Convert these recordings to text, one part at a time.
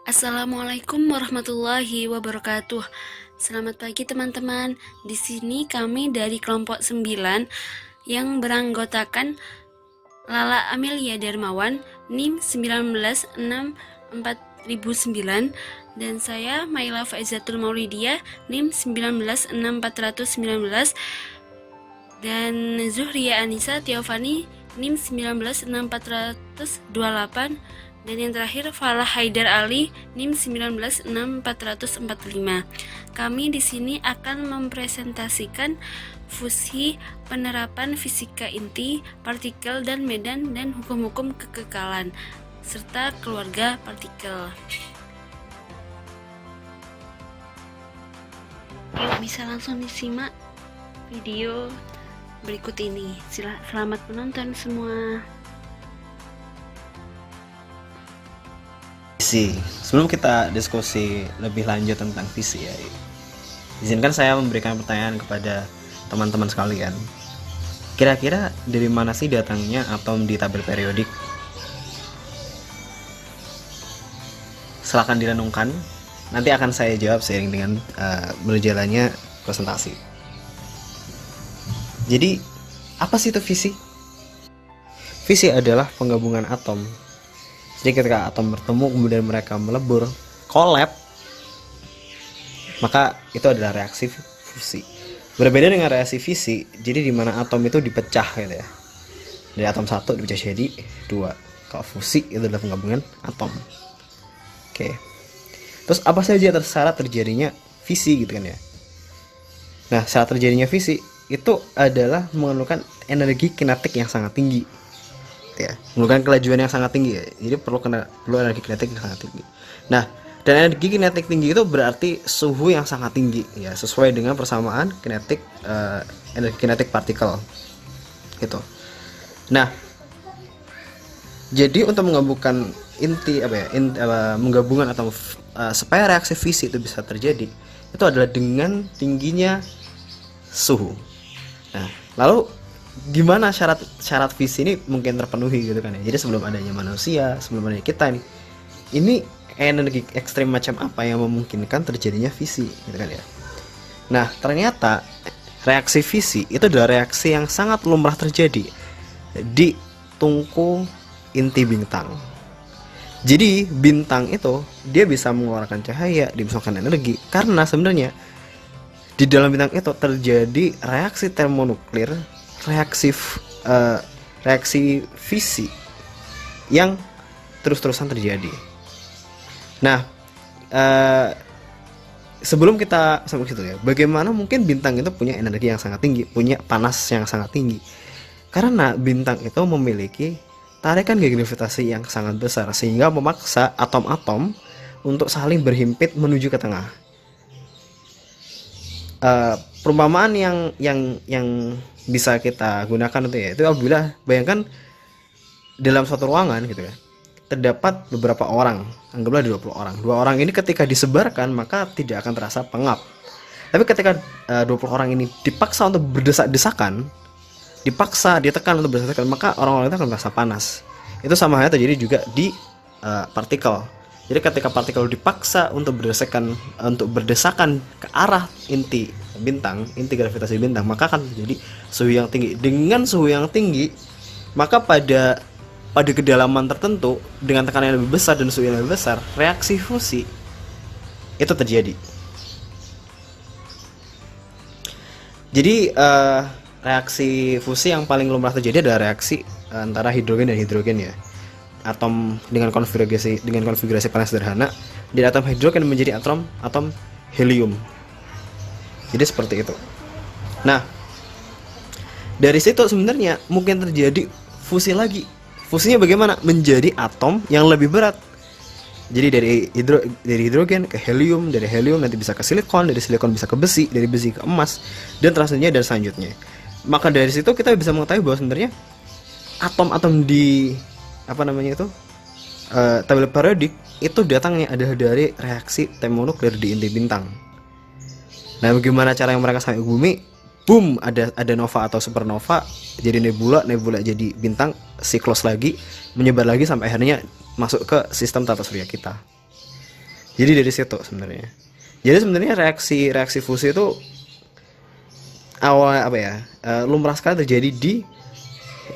Assalamualaikum warahmatullahi wabarakatuh. Selamat pagi teman-teman. Di sini kami dari kelompok 9 yang beranggotakan Lala Amelia Darmawan, NIM 1964.009, dan saya Maila Faizatul Maulidia, NIM 196419, dan Zuhria Anissa Tiofani, NIM 196428, dan yang terakhir Falah Haidar Ali, NIM 196445. Kami di sini akan mempresentasikan fusi penerapan fisika inti, partikel dan medan, dan hukum-hukum kekekalan serta keluarga partikel. Yuk, bisa langsung disimak video berikut ini. Selamat menonton semua. Sebelum kita diskusi lebih lanjut tentang visi ya, izinkan saya memberikan pertanyaan kepada teman-teman sekalian. Kira-kira dari mana sih datangnya atom di tabel periodik? Silakan direnungkan. Nanti akan saya jawab seiring dengan berjalannya presentasi. Jadi, apa sih itu visi? Visi adalah penggabungan atom. Jadi ketika atom bertemu kemudian mereka melebur, kolab, maka itu adalah reaksi fusi. Berbeda dengan reaksi fisi, jadi di mana atom itu dipecah gitu ya. Dari atom 1 dipecah jadi 2. Kalau fusi itu adalah penggabungan atom. Oke. Terus apa saja syarat terjadinya fisi gitu kan ya. Nah, syarat terjadinya fisi itu adalah mengeluarkan energi kinetik yang sangat tinggi. Ya, menggunakan kelajuan yang sangat tinggi ya. Jadi perlu energi kinetik yang sangat tinggi. Nah, dan energi kinetik tinggi itu berarti suhu yang sangat tinggi ya, sesuai dengan persamaan kinetik energi kinetik partikel gitu. Nah, jadi untuk menggabungkan menggabungkan atau supaya reaksi fisi itu bisa terjadi, itu adalah dengan tingginya suhu. Nah, lalu gimana syarat visi ini mungkin terpenuhi gitu kan ya. Jadi sebelum adanya manusia, sebelum adanya kita nih, ini energi ekstrim macam apa yang memungkinkan terjadinya visi gitu kan ya. Nah, ternyata reaksi visi itu adalah reaksi yang sangat lumrah terjadi di tungku inti bintang. Jadi bintang itu dia bisa mengeluarkan cahaya, dia bisa mengeluarkan energi, karena sebenarnya di dalam bintang itu terjadi reaksi termonuklir, reaksi fisi yang terus-terusan terjadi. Nah, sebelum kita sampai situ ya, bagaimana mungkin bintang itu punya energi yang sangat tinggi, punya panas yang sangat tinggi? Karena bintang itu memiliki tarikan gravitasi yang sangat besar sehingga memaksa atom-atom untuk saling berhimpit menuju ke tengah. Perumpamaan yang bisa kita gunakan itu apabila bayangkan dalam suatu ruangan gitu ya, terdapat beberapa orang, anggaplah 20 orang. 2 orang ini ketika disebarkan maka tidak akan terasa pengap. Tapi ketika 20 orang ini dipaksa untuk berdesak-desakan, dipaksa ditekan untuk berdesak-desakan, maka orang-orang itu akan merasa panas. Itu sama halnya terjadi juga di partikel. Jadi ketika partikel dipaksa untuk berdesakan ke arah inti bintang, inti gravitasi bintang, maka akan terjadi suhu yang tinggi. Dengan suhu yang tinggi, maka pada kedalaman tertentu dengan tekanan yang lebih besar dan suhu yang lebih besar, reaksi fusi itu terjadi. Jadi reaksi fusi yang paling lumrah terjadi adalah reaksi antara hidrogen dan hidrogen ya. Atom dengan konfigurasi paling sederhana, dari atom hidrogen menjadi atom helium. Jadi seperti itu. Nah, dari situ sebenarnya mungkin terjadi fusi lagi. Fusinya bagaimana? Menjadi atom yang lebih berat. Jadi dari hidrogen ke helium, dari helium nanti bisa ke silikon, dari silikon bisa ke besi, dari besi ke emas, dan selanjutnya dan selanjutnya. Maka dari situ kita bisa mengetahui bahwa sebenarnya atom-atom di tabel periodik itu datangnya adalah dari reaksi termonuklir di inti bintang. Nah, bagaimana cara yang mereka sampai ke bumi? Boom, ada nova atau supernova, jadi nebula jadi bintang, siklus lagi, menyebar lagi sampai akhirnya masuk ke sistem tata surya kita. Jadi dari situ sebenarnya. Jadi sebenarnya reaksi fusi itu awal apa ya, lumrah sekali terjadi di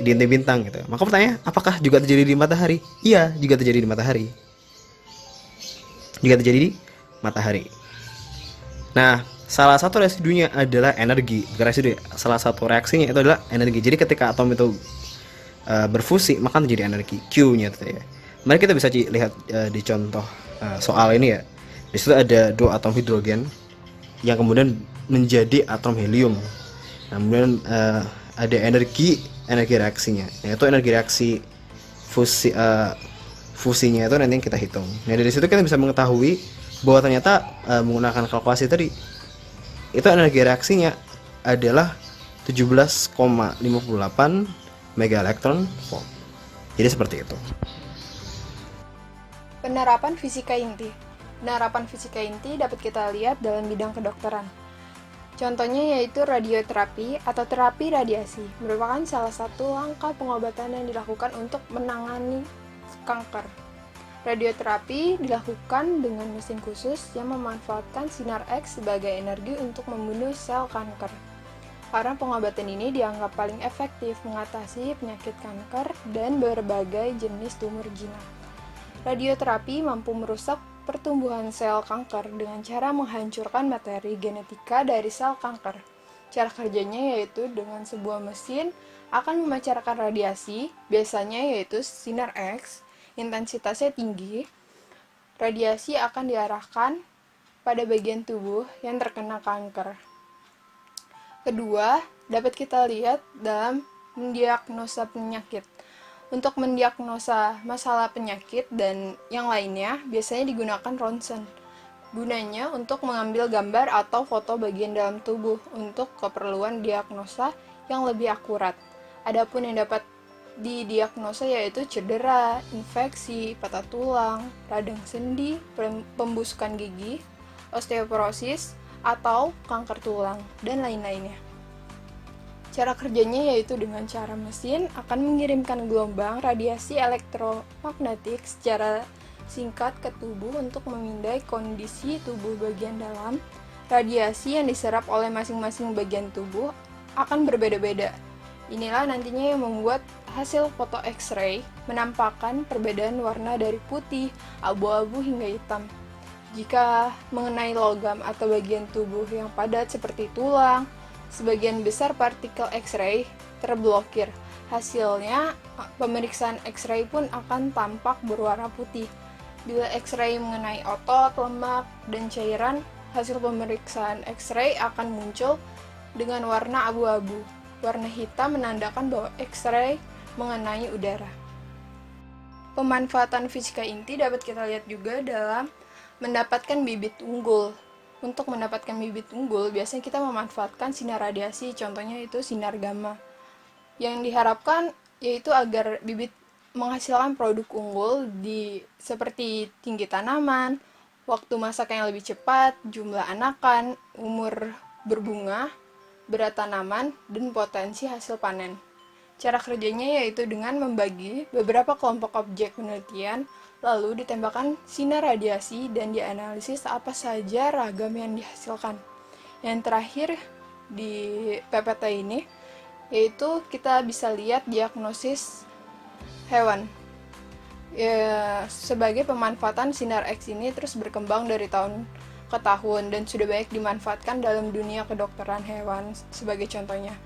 inti bintang gitu. Maka pertanyaan, apakah juga terjadi di matahari? Iya, juga terjadi di matahari. Juga terjadi di matahari. Nah, salah satu residunya adalah energi. Bukan residu, salah satu reaksinya itu adalah energi. Jadi ketika atom itu berfusi, maka terjadi energi Q-nya itu ya. Mari kita bisa lihat di contoh soal ini ya. Di situ ada dua atom hidrogen yang kemudian menjadi atom helium. Nah, kemudian ada energi reaksinya, yaitu energi reaksi fusinya itu nanti yang kita hitung. Nah, dari situ kita bisa mengetahui bahwa ternyata menggunakan kalkulasi tadi itu energi reaksinya adalah 17,58 mega elektron volt. Jadi seperti itu. Penerapan fisika inti. Penerapan fisika inti dapat kita lihat dalam bidang kedokteran. Contohnya yaitu radioterapi atau terapi radiasi, merupakan salah satu langkah pengobatan yang dilakukan untuk menangani kanker. Radioterapi dilakukan dengan mesin khusus yang memanfaatkan sinar X sebagai energi untuk membunuh sel kanker. Karena pengobatan ini dianggap paling efektif mengatasi penyakit kanker dan berbagai jenis tumor jinak. Radioterapi mampu merusak pertumbuhan sel kanker dengan cara menghancurkan materi genetika dari sel kanker. Cara kerjanya yaitu dengan sebuah mesin akan memancarkan radiasi, biasanya yaitu sinar X, intensitasnya tinggi. Radiasi akan diarahkan pada bagian tubuh yang terkena kanker. Kedua, dapat kita lihat dalam mendiagnosa penyakit. Untuk mendiagnosa masalah penyakit dan yang lainnya, biasanya digunakan ronsen. Gunanya untuk mengambil gambar atau foto bagian dalam tubuh untuk keperluan diagnosa yang lebih akurat. Adapun yang dapat didiagnosa yaitu cedera, infeksi, patah tulang, radang sendi, pembusukan gigi, osteoporosis, atau kanker tulang, dan lain-lainnya. Cara kerjanya yaitu dengan cara mesin akan mengirimkan gelombang radiasi elektromagnetik secara singkat ke tubuh untuk memindai kondisi tubuh bagian dalam. Radiasi yang diserap oleh masing-masing bagian tubuh akan berbeda-beda. Inilah nantinya yang membuat hasil foto X-ray menampakkan perbedaan warna dari putih, abu-abu hingga hitam. Jika mengenai logam atau bagian tubuh yang padat seperti tulang, sebagian besar partikel X-ray terblokir. Hasilnya, pemeriksaan X-ray pun akan tampak berwarna putih. Bila X-ray mengenai otot, lemak, dan cairan, hasil pemeriksaan X-ray akan muncul dengan warna abu-abu. Warna hitam menandakan bahwa X-ray mengenai udara. Pemanfaatan fisika inti dapat kita lihat juga dalam mendapatkan bibit unggul. Untuk mendapatkan bibit unggul, biasanya kita memanfaatkan sinar radiasi, contohnya itu sinar gamma. Yang diharapkan yaitu agar bibit menghasilkan produk unggul seperti tinggi tanaman, waktu masak yang lebih cepat, jumlah anakan, umur berbunga, berat tanaman, dan potensi hasil panen. Cara kerjanya yaitu dengan membagi beberapa kelompok objek penelitian, lalu ditembakkan sinar radiasi dan dianalisis apa saja ragam yang dihasilkan. Yang terakhir di PPT ini yaitu kita bisa lihat diagnosis hewan. Sebagai pemanfaatan sinar X ini terus berkembang dari tahun ke tahun dan sudah banyak dimanfaatkan dalam dunia kedokteran hewan sebagai contohnya.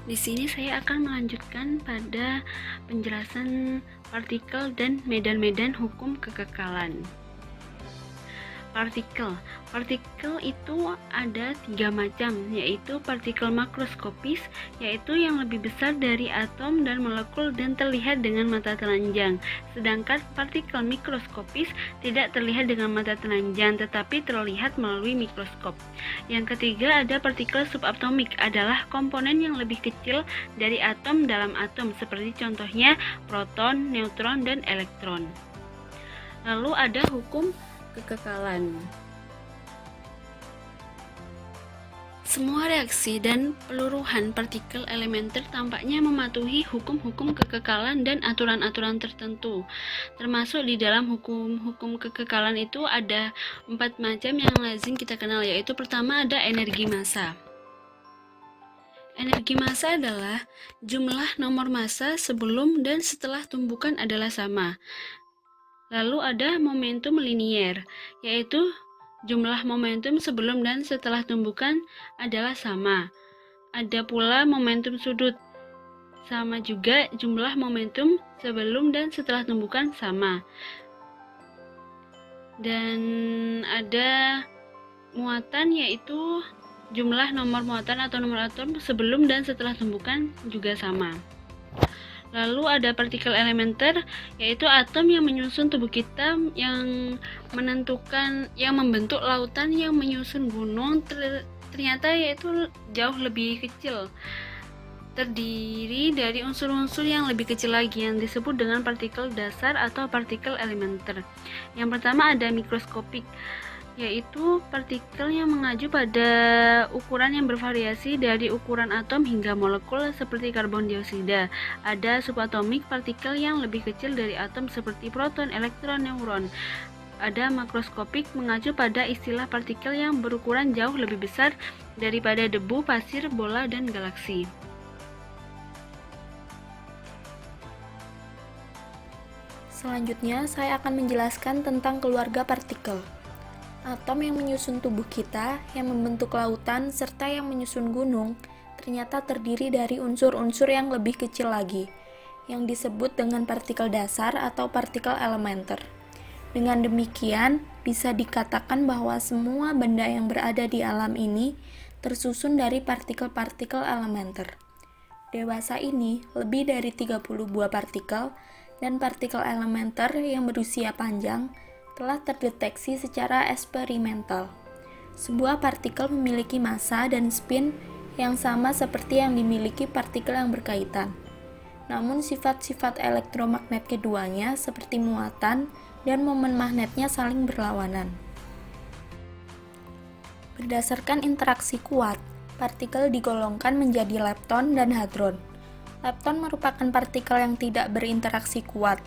Di sini saya akan melanjutkan pada penjelasan partikel dan medan-medan hukum kekekalan. Partikel itu ada 3 macam, yaitu partikel makroskopis, yaitu yang lebih besar dari atom dan molekul dan terlihat dengan mata telanjang. Sedangkan partikel mikroskopis tidak terlihat dengan mata telanjang, tetapi terlihat melalui mikroskop. Yang ketiga ada partikel subatomik, adalah komponen yang lebih kecil dari atom dalam atom, seperti contohnya proton, neutron, dan elektron. Lalu ada hukum kekekalan. Semua reaksi dan peluruhan partikel elementer tampaknya mematuhi hukum-hukum kekekalan dan aturan-aturan tertentu. Termasuk di dalam hukum-hukum kekekalan itu ada 4 macam yang lazim kita kenal, yaitu pertama ada energi massa. Energi massa adalah jumlah nomor massa sebelum dan setelah tumbukan adalah sama. Lalu ada momentum linier, yaitu jumlah momentum sebelum dan setelah tumbukan adalah sama. Ada pula momentum sudut. Sama juga jumlah momentum sebelum dan setelah tumbukan sama. Dan ada muatan, yaitu jumlah nomor muatan atau nomor atom sebelum dan setelah tumbukan juga sama. Lalu ada partikel elementer, yaitu atom yang menyusun tubuh kita, yang membentuk lautan, yang menyusun gunung, ternyata yaitu jauh lebih kecil, terdiri dari unsur-unsur yang lebih kecil lagi yang disebut dengan partikel dasar atau partikel elementer. Yang pertama ada mikroskopik, yaitu partikel yang mengacu pada ukuran yang bervariasi dari ukuran atom hingga molekul seperti karbon dioksida. Ada subatomik, partikel yang lebih kecil dari atom seperti proton, elektron, neuron. Ada makroskopik, mengacu pada istilah partikel yang berukuran jauh lebih besar daripada debu, pasir, bola, dan galaksi. Selanjutnya, saya akan menjelaskan tentang keluarga partikel. Atom yang menyusun tubuh kita, yang membentuk lautan, serta yang menyusun gunung, ternyata terdiri dari unsur-unsur yang lebih kecil lagi, yang disebut dengan partikel dasar atau partikel elementer. Dengan demikian, bisa dikatakan bahwa semua benda yang berada di alam ini tersusun dari partikel-partikel elementer. Dewasa ini lebih dari 30 buah partikel, dan partikel elementer yang berusia panjang telah terdeteksi secara eksperimental. Sebuah partikel memiliki massa dan spin yang sama seperti yang dimiliki partikel yang berkaitan. Namun sifat-sifat elektromagnet keduanya seperti muatan dan momen magnetnya saling berlawanan. Berdasarkan interaksi kuat, partikel digolongkan menjadi lepton dan hadron. Lepton merupakan partikel yang tidak berinteraksi kuat.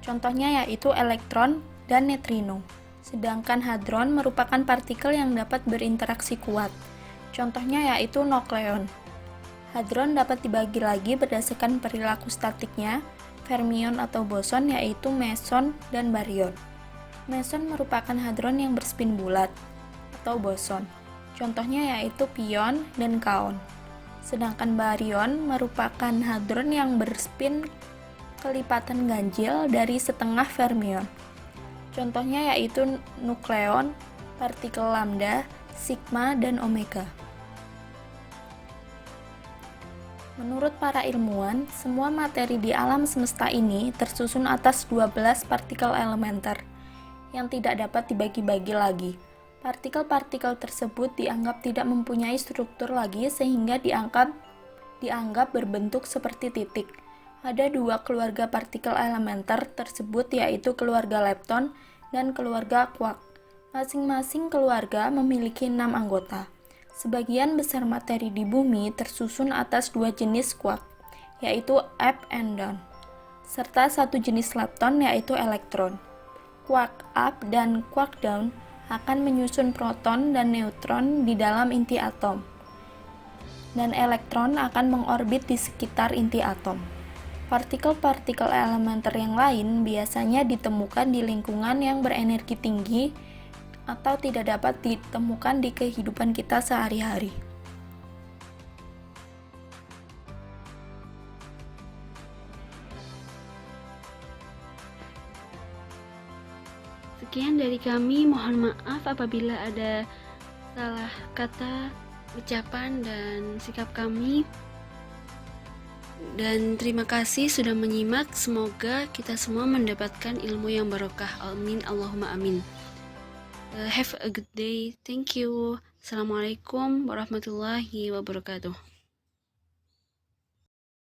Contohnya yaitu elektron dan neutrino. Sedangkan hadron merupakan partikel yang dapat berinteraksi kuat. Contohnya yaitu nukleon. Hadron dapat dibagi lagi berdasarkan perilaku statiknya, fermion atau boson, yaitu meson dan baryon. Meson merupakan hadron yang berspin bulat atau boson. Contohnya yaitu pion dan kaon. Sedangkan baryon merupakan hadron yang berspin kelipatan ganjil dari setengah fermion. Contohnya yaitu nukleon, partikel lambda, sigma, dan omega. Menurut para ilmuwan, semua materi di alam semesta ini tersusun atas 12 partikel elementer yang tidak dapat dibagi-bagi lagi. Partikel-partikel tersebut dianggap tidak mempunyai struktur lagi sehingga dianggap berbentuk seperti titik. Ada 2 keluarga partikel elementer tersebut, yaitu keluarga lepton dan keluarga quark. Masing-masing keluarga memiliki 6 anggota. Sebagian besar materi di bumi tersusun atas 2 jenis quark, yaitu up and down, serta 1 jenis lepton, yaitu elektron. Quark up dan quark down akan menyusun proton dan neutron di dalam inti atom, dan elektron akan mengorbit di sekitar inti atom. Partikel-partikel elementer yang lain biasanya ditemukan di lingkungan yang berenergi tinggi atau tidak dapat ditemukan di kehidupan kita sehari-hari. Sekian dari kami, mohon maaf apabila ada salah kata, ucapan, dan sikap kami. Dan terima kasih sudah menyimak. Semoga kita semua mendapatkan ilmu yang barokah. Amin, Allahumma amin. Have a good day. Thank you. Assalamualaikum warahmatullahi wabarakatuh.